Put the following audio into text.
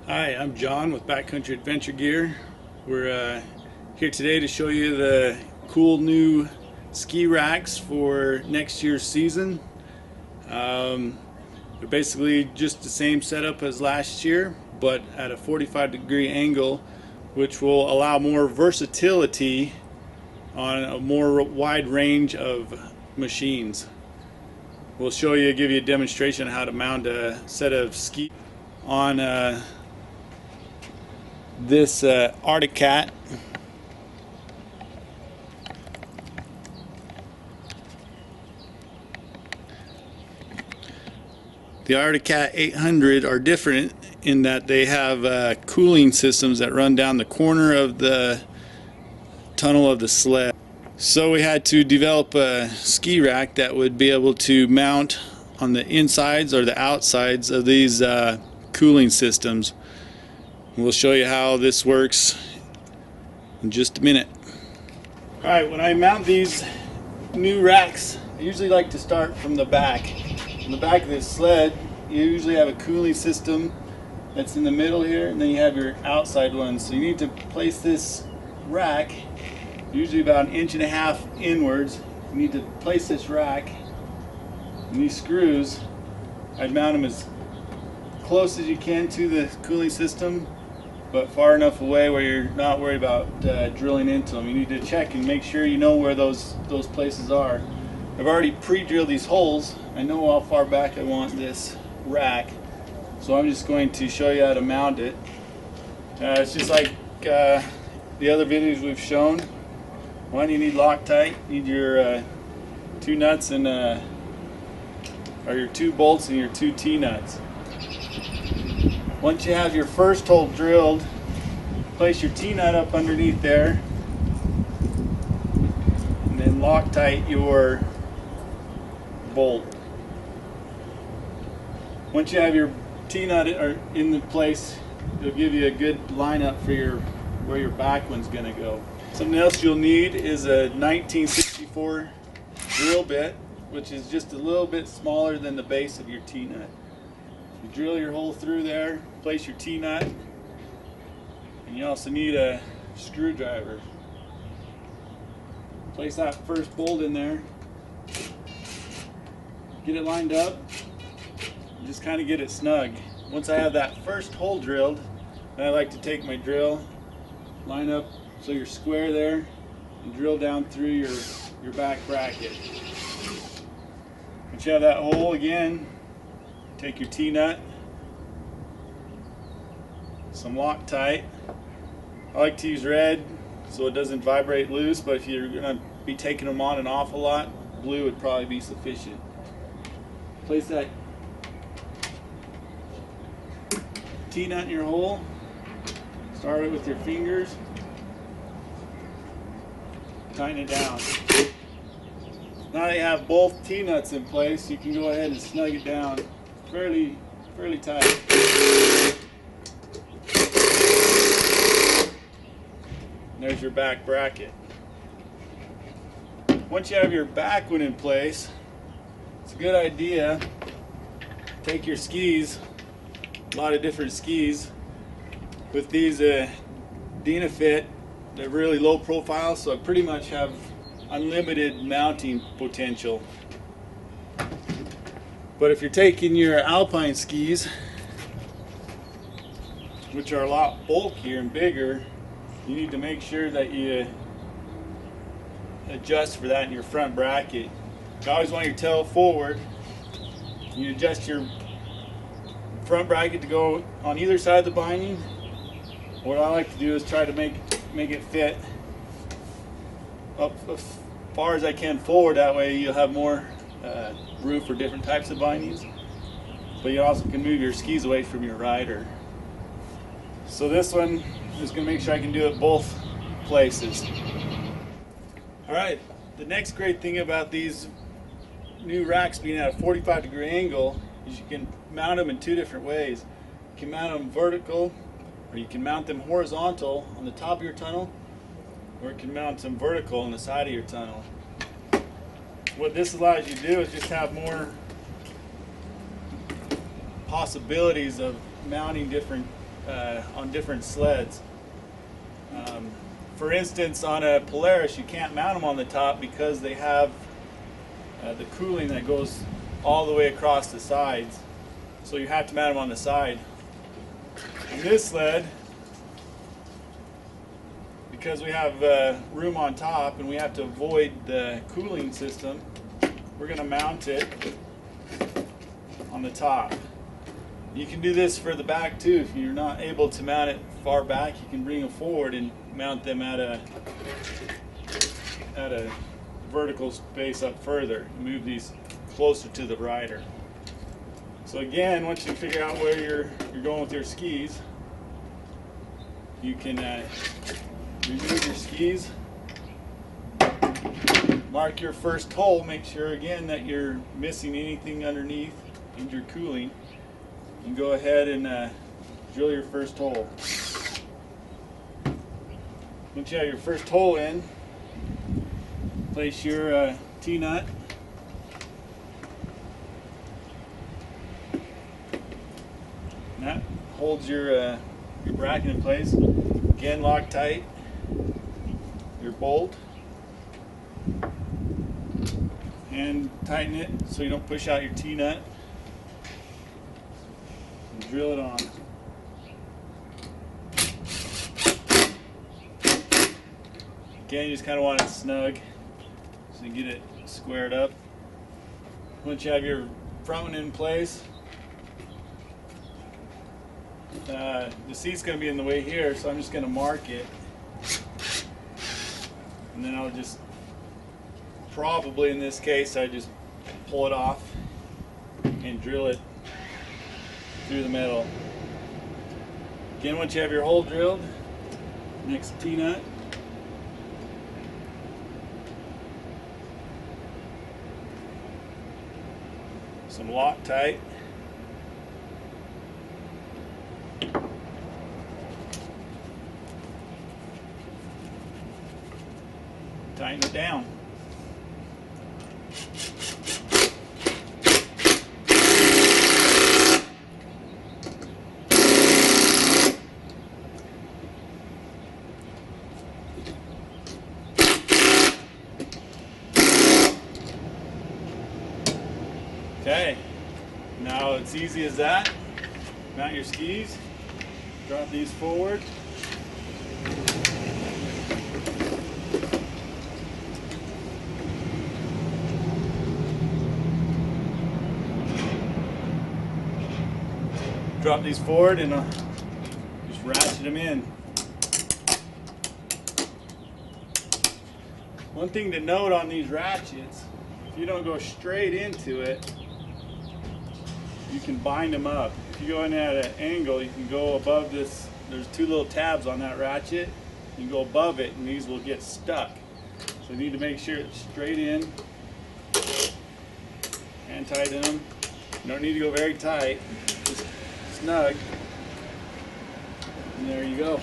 Hi, I'm John with Backcountry Adventure Gear. We're here today to show you the cool new ski racks for next year's season. They're basically just the same setup as last year, but at a 45-degree angle, which will allow more versatility on a more wide range of machines. We'll give you a demonstration on how to mount a set of ski on this Arctic Cat. The Arctic Cat 800 are different in that they have cooling systems that run down the corner of the tunnel of the sled. So we had to develop a ski rack that would be able to mount on the insides or the outsides of these cooling systems. We'll show you how this works in just a minute. Alright, when I mount these new racks, I usually like to start from the back. On the back of this sled, you usually have a cooling system that's in the middle here, and then you have your outside ones. So you need to place this rack usually about 1.5 inches inwards. You need to place this rack, and these screws, I'd mount them as close as you can to the cooling system, but far enough away where you're not worried about drilling into them. You need to check and make sure you know where those places are. I've already pre-drilled these holes. I know how far back I want this rack, so I'm just going to show you how to mount it. It's just like the other videos we've shown. One, you need Loctite. You need your 2 nuts and or your 2 bolts and your 2 T-nuts. Once you have your first hole drilled, place your T-nut up underneath there, and then Loctite your bolt. Once you have your T-nut in the place, it'll give you a good lineup for where your back one's going to go. Something else you'll need is a 1964 drill bit, which is just a little bit smaller than the base of your T-nut. You drill your hole through there, place your T-nut, and you also need a screwdriver. Place that first bolt in there, get it lined up, and just kind of get it snug. Once I have that first hole drilled, then I like to take my drill, line up so you're square there, and drill down through your back bracket. Once you have that hole again, take your T-nut, some Loctite. I like to use red so it doesn't vibrate loose, but if you're going to be taking them on an awful lot, blue would probably be sufficient. Place that T-nut in your hole. Start it with your fingers. Tighten it down. Now that you have both T-nuts in place, you can go ahead and snug it down fairly tight. And there's your back bracket. Once you have your back one in place, it's a good idea to take your skis, a lot of different skis, with these Dynafit. They're really low profile, so I pretty much have unlimited mounting potential. But if you're taking your alpine skis, which are a lot bulkier and bigger, you need to make sure that you adjust for that in your front bracket. You always want your tail forward. You adjust your front bracket to go on either side of the binding. What I like to do is try to make it fit up as far as I can forward. That way you'll have more room for different types of bindings, but you also can move your skis away from your rider. So this one is going to make sure I can do it both places. Alright, the next great thing about these new racks being at a 45-degree angle is you can mount them in 2 different ways. You can mount them vertical, or you can mount them horizontal on the top of your tunnel, or you can mount them vertical on the side of your tunnel. What this allows you to do is just have more possibilities of mounting different on different sleds. For instance, on a Polaris, you can't mount them on the top because they have the cooling that goes all the way across the sides. So you have to mount them on the side. On this sled, because we have room on top and we have to avoid the cooling system, we're going to mount it on the top. You can do this for the back too. If you're not able to mount it far back, you can bring them forward and mount them at a vertical space up further. Move these closer to the rider. So again, once you figure out where you're going with your skis, you can remove your skis, mark your first hole, make sure again that you're missing anything underneath and you're cooling, and go ahead and drill your first hole. Once you have your first hole in, place your T-nut. And that holds your bracket in place. Again, lock tight your bolt and tighten it so you don't push out your T-nut. And drill it on. Again, you just kind of want it snug so you get it squared up. Once you have your front one in place, the seat's going to be in the way here, so I'm just going to mark it, and then I'll just, probably in this case, I just pull it off and drill it through the middle. Again, once you have your hole drilled, next T-nut, some Loctite, tighten it down. Okay, now it's easy as that. Mount your skis, drop these forward. Drop these forward and just ratchet them in. One thing to note on these ratchets, if you don't go straight into it, you can bind them up. If you go in at an angle, you can go above this. There's two little tabs on that ratchet. You can go above it and these will get stuck. So you need to make sure it's straight in. Hand tighten them. You don't need to go very tight. Just snug. And there you go.